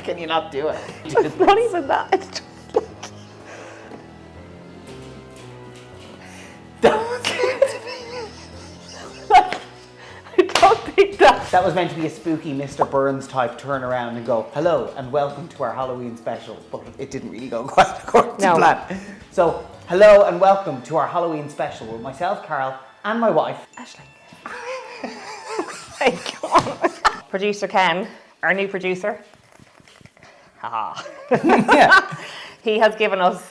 Can you not do it? It's not even that. It's just like, I don't think that. That was meant to be a spooky Mr. Burns type turn around and go, hello and welcome to our Halloween special, but it didn't really go quite according to plan. So, hello and welcome to our Halloween special with myself, Carol, and my wife, Aisling. Thank God. Producer Ken, our new producer. Yeah. He has given us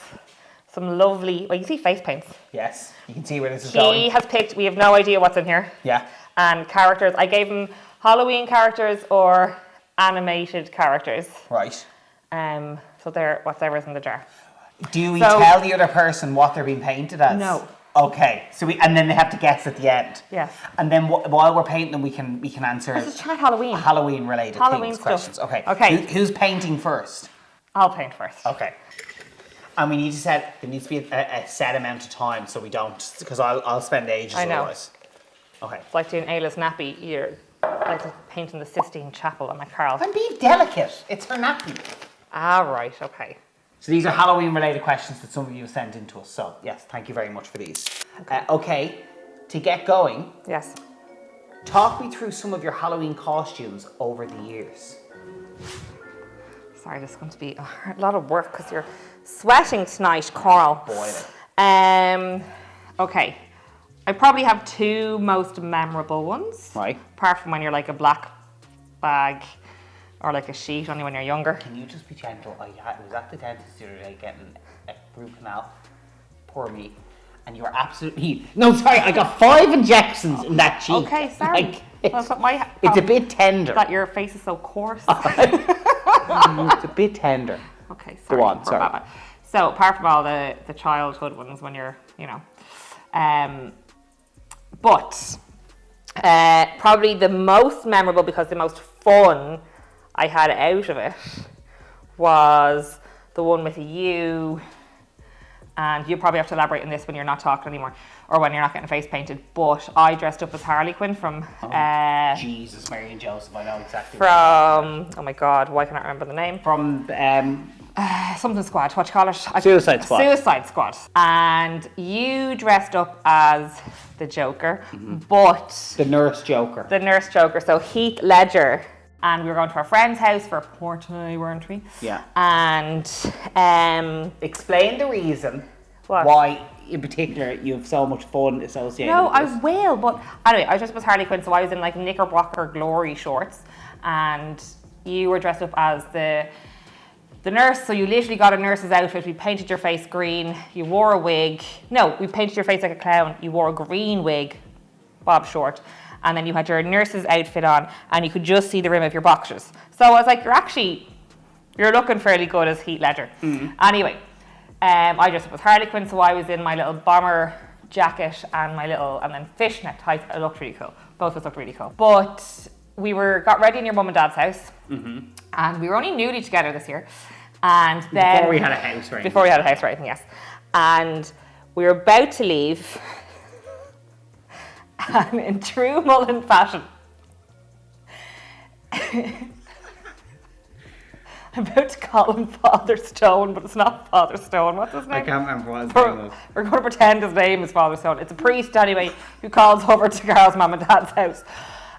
some lovely, well, you see face paints. Yes, you can see where this is going. He has picked, we have no idea what's in here. Yeah. And characters, I gave him Halloween characters or animated characters. Right. So they're whatever's in the jar. Do we tell the other person what they're being painted as? No. Okay, so and then they have to guess at the end. Yes. And then while we're painting them, we can answer Let's try Halloween. Halloween related Halloween things, stuff. questions. Okay. Okay. Who's painting first? I'll paint first. Okay. And we need to set. There needs to be a set amount of time, so we don't, because I'll spend ages I know. otherwise. Okay. It's like doing Ayla's nappy. You're like painting the Sistine Chapel on my Carl. I'm being delicate. It's her nappy. Ah, right. Okay. So these are Halloween related questions that some of you have sent in to us. So yes, thank you very much for these. Okay. To get going. Yes. Talk me through some of your Halloween costumes over the years. Sorry, this is going to be a lot of work because you're sweating tonight, Carl. Boiling. Okay. I probably have two most memorable ones. Right. Apart from when you're like a black bag or like a sheet, only when you're younger. Can you just be gentle? I was at the dentist the other day getting a root canal. Poor me. And you were absolutely... No, sorry, I got 5 injections in that cheek. Okay, sorry. Like, it's a bit tender. That your face is so coarse. It's a bit tender. Okay, sorry. Go on, sorry. So, apart from all the childhood ones when you're, you know... but probably the most memorable, because the most fun I had out of it, was the one with you. And you probably have to elaborate on this when you're not talking anymore, or when you're not getting face painted. But I dressed up as Harley Quinn from... Jesus, Mary and Joseph, I know exactly. From... Oh my God, why can't I remember the name? From... Something Squad, what do you call it? Suicide Squad. Suicide Squad. And you dressed up as the Joker, but... The Nurse Joker. The Nurse Joker, so Heath Ledger. And we were going to our friend's house for a party, weren't we? Yeah. And... Explain the reason why, in particular, you have so much fun associated No, with this. I will, but anyway, I dressed up as Harley Quinn, so I was in like Knickerbocker glory shorts, and you were dressed up as the nurse, so you literally got a nurse's outfit. We painted your face green, you wore a wig. No, we painted your face like a clown. You wore a green wig, bob short, and then you had your nurse's outfit on, and you could just see the rim of your boxers. So I was like, you're looking fairly good as Heath Ledger. Anyway, I dressed up as Harley Quinn, so I was in my little bomber jacket and then fishnet tights. It looked really cool. Both of us looked really cool. But we got ready in your mum and dad's house, and we were only newly together this year. And then Before we had a house, right? Before we had a house, right? Yes. And we were about to leave, and in true Mullen fashion, I'm about to call him Father Stone, but it's not Father Stone. What's his name? I can't remember what his name was. We're going to pretend his name is Father Stone. It's a priest anyway who calls over to Carl's mum and dad's house.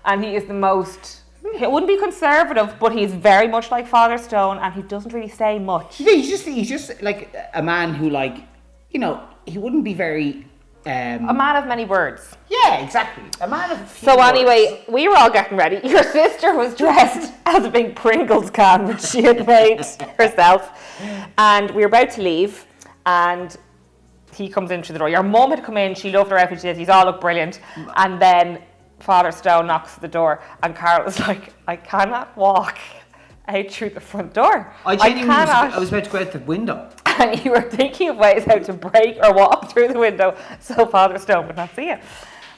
And he is the most... He wouldn't be conservative, but he's very much like Father Stone, and he doesn't really say much. Yeah, he's just like a man who, like, you know, he wouldn't be very... A man of many words. Yeah, exactly. A man of few So words. anyway, we were all getting ready. Your sister was dressed as a big Pringles can, which she had made herself. And we were about to leave, and he comes in through the door. Your mum had come in, she loved her outfit, she said, "These all look brilliant." And then Father Stone knocks at the door, and Carol was like, "I cannot walk out through the front door. I was about to go out the window." And you were thinking of ways how to break or walk through the window so Father Stone would not see you.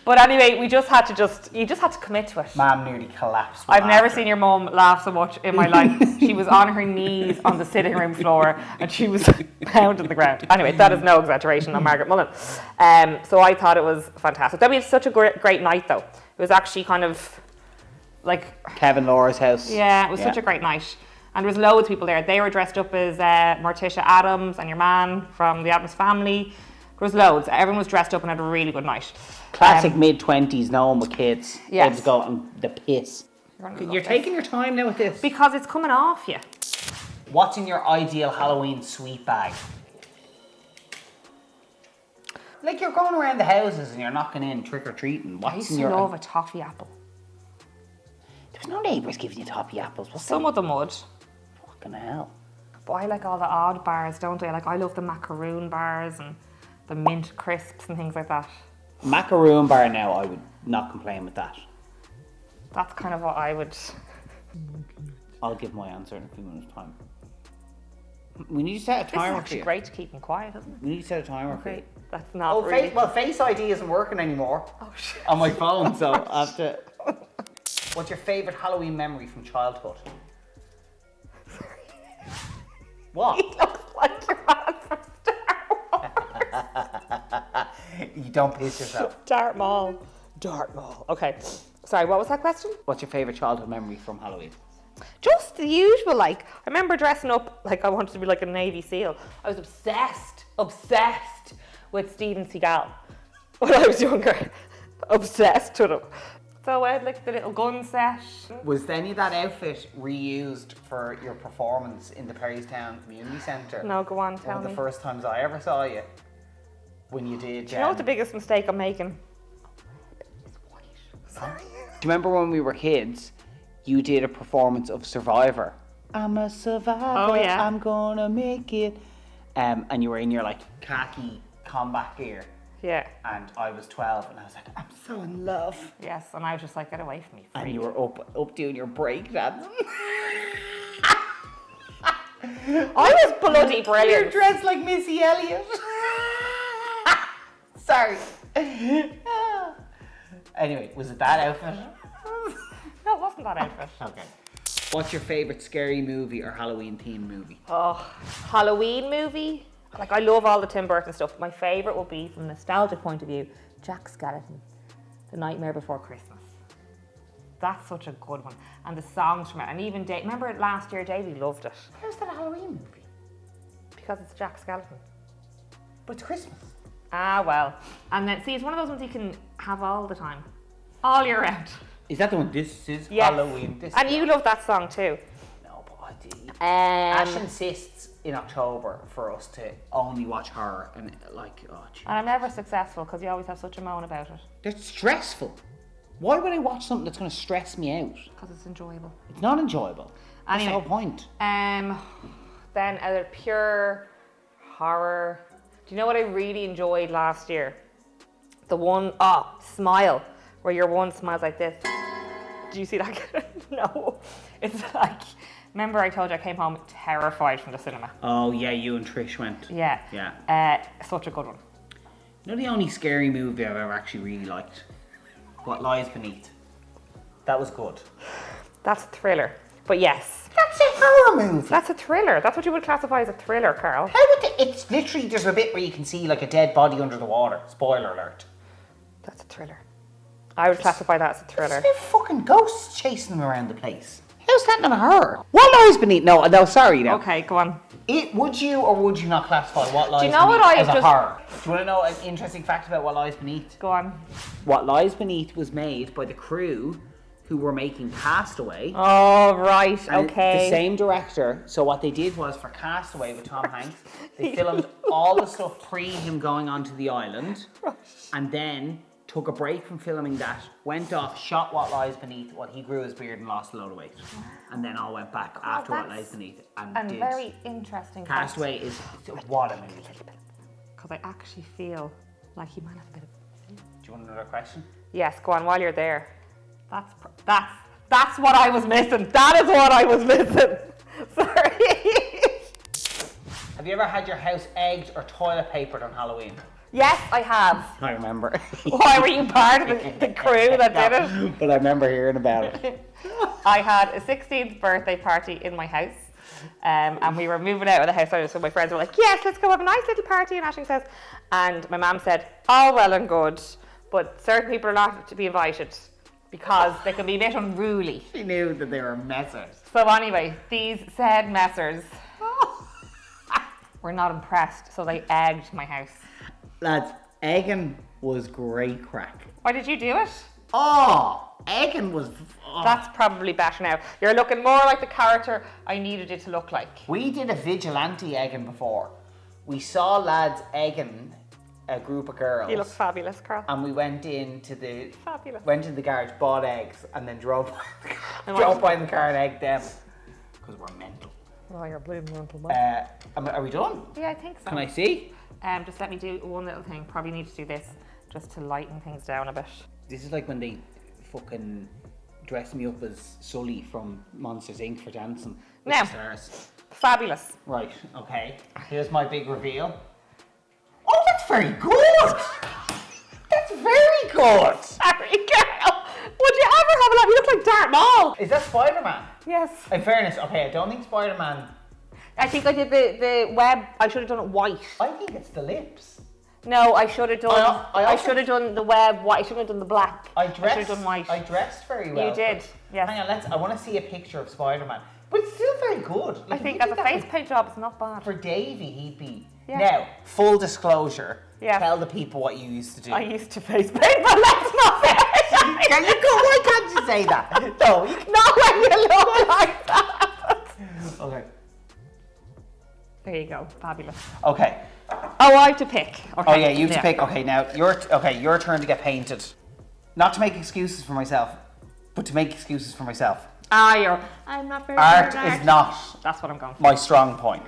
But anyway, you just had to commit to it. Mum nearly collapsed. I've never seen your mum laugh so much in my life. She was on her knees on the sitting room floor and she was pounding the ground. Anyway, that is no exaggeration on Margaret Mullen. So I thought it was fantastic. That was such a great night though. It was actually kind of like... Kevin Laura's house. Yeah, it was such a great night. And there was loads of people there. They were dressed up as Morticia Addams and your man from the Addams Family. There was loads. Everyone was dressed up and had a really good night. Classic mid-20s, no one with kids. Yes. Able to go on the piss. You're taking your time now with this. Because it's coming off you. What's in your ideal Halloween sweet bag? Like you're going around the houses and you're knocking in trick-or-treating. I used to love a toffee apple. There's no neighbours giving you toffee apples. Some of them would. Fucking hell. But I like all the odd bars, don't I? Like I love the macaroon bars and the mint crisps and things like that. Macaroon bar now, I would not complain with that. That's kind of what I would... I'll give my answer in a few minutes' time. We need to set a timer This is for actually you. great to keep them quiet, isn't it? We need to set a timer for you. Okay, that's not really... Face ID isn't working anymore. Oh, shit. On my phone, so I have to... What's your favourite Halloween memory from childhood? What? He looks like your man from Star Wars. You don't piss yourself. Dart Mall. Okay. Sorry, what was that question? What's your favourite childhood memory from Halloween? Just the usual, like, I remember dressing up like I wanted to be like a Navy SEAL. I was obsessed with Steven Seagal when I was younger. Obsessed with him. So I had like the little gun set. Was any of that outfit reused for your performance in the Perrystown Community Centre? No, go on, One tell of me. the first times I ever saw you. When you did... Do you know what the biggest mistake I'm making? Sorry. Do you remember when we were kids, you did a performance of Survivor? I'm a survivor, Oh, yeah. I'm gonna make it. And you were in your like khaki combat gear. Yeah. And I was 12 and I was like, I'm so in love. Yes, and I was just like, get away from me. And freak. you were up doing your break dancing. I was bloody brilliant. You're dressed like Missy Elliott. Sorry. Anyway, was it that outfit? No, it wasn't that outfit. Okay. What's your favourite scary movie or Halloween themed movie? Oh, Halloween movie? Like, I love all the Tim Burton stuff. My favourite would be, from a nostalgic point of view, Jack Skellington, The Nightmare Before Christmas. That's such a good one. And the songs from it. And even Dave, remember last year, Davey loved it. How's that a Halloween movie? Because it's Jack Skellington. But it's Christmas. Ah, well. And then, see, it's one of those ones you can have all the time. All year round. Is that the one? This is Yes. Halloween. This And you love that song too. No, but I did. Ash And insists in October for us to only watch horror and like, oh, gee. I'm never successful because you always have such a moan about it. They're stressful. Why would I watch something that's going to stress me out? Because it's enjoyable. It's not enjoyable. That's the Anyway. whole point. Then a pure horror. Do you know what I really enjoyed last year? The one, Smile, where your one smiles like this. Do you see that? No. It's like, remember I told you I came home terrified from the cinema. Oh yeah, you and Trish went. Yeah. Yeah. Such a good one. You know the only scary movie I've ever actually really liked? What Lies Beneath. That was good. That's a thriller. But yes. That's a horror movie. That's a thriller. That's what you would classify as a thriller, Carl. How would it's literally, there's a bit where you can see like a dead body under the water. Spoiler alert. That's a thriller. I would classify that as a thriller. There's fucking ghosts chasing them around the place. How's that not a horror? What Lies Beneath? No, sorry. No. Okay, go on. Would you or would you not classify What Lies you know Beneath what I as a just- horror? Do you want to know an interesting fact about What Lies Beneath? Go on. What Lies Beneath was made by the crew who were making Castaway. Oh, right. And Okay. the same director. So what they did was for Castaway with Tom Hanks, they filmed all the stuff pre him going onto the island, and then took a break from filming that, went off, shot What Lies Beneath, while he grew his beard and lost a load of weight, and then all went back after What that's Lies Beneath and And did. very interesting. Castaway is what a movie. Because I actually feel like he might have a bit of. Do you want another question? Yes, go on while you're there. That's what I was missing. That is what I was missing. Sorry. Have you ever had your house egged or toilet papered on Halloween? Yes, I have. I remember. Why were you part of the crew that did it? But I remember hearing about it. I had a 16th birthday party in my house. And we were moving out of the house, so my friends were like, yes, let's go have a nice little party. And Aisling says, and my mum said, all well and good, but certain people are not to be invited. because they can be a bit unruly. She knew that they were messers. So anyway, these said messers were not impressed, so they egged my house. Lads, egging was great crack. Why did you do it? Oh, egging was... Oh. That's probably better now. You're looking more like the character I needed it to look like. We did a vigilante egging before. We saw lads egging a group of girls. You look fabulous, Carl. And we went into the garage, bought eggs, and then drove by in the car and egged them. Because we're mental. Oh, you're blooming mental. Are we done? Yeah, I think so. Can I see? Just let me do one little thing. Probably need to do this just to lighten things down a bit. This is like when they fucking dressed me up as Sully from Monsters Inc. for dancing. Now, fabulous. Right, okay. Here's my big reveal. Oh, that's very good! That's very good! Sorry, girl. Would you ever have a laugh? You look like Darth Maul. Is that Spider-Man? Yes. In fairness, okay, I don't think Spider-Man... I think I did the web. I should have done it white. I think it's the lips. No, I should have done. I should have done the web white. I shouldn't have done the black. I should have done white. I dressed very well. You did. Yes. Hang on, I want to see a picture of Spider-Man. But it's still very good. I think as a face paint job, it's not bad. For Davey, he'd be... Yeah. Now, full disclosure. Yeah. Tell the people what you used to do. I used to face paint, but let's not say it. Can you go? Why can't you say that? No, you can... Not when you look like that. Okay. There you go. Fabulous. Okay. Oh, I have to pick. Okay. Oh yeah, you have to pick. Okay, now your turn to get painted. Not to make excuses for myself, but to make excuses for myself. I'm not very Art good at is not That's what I'm going for. my strong point.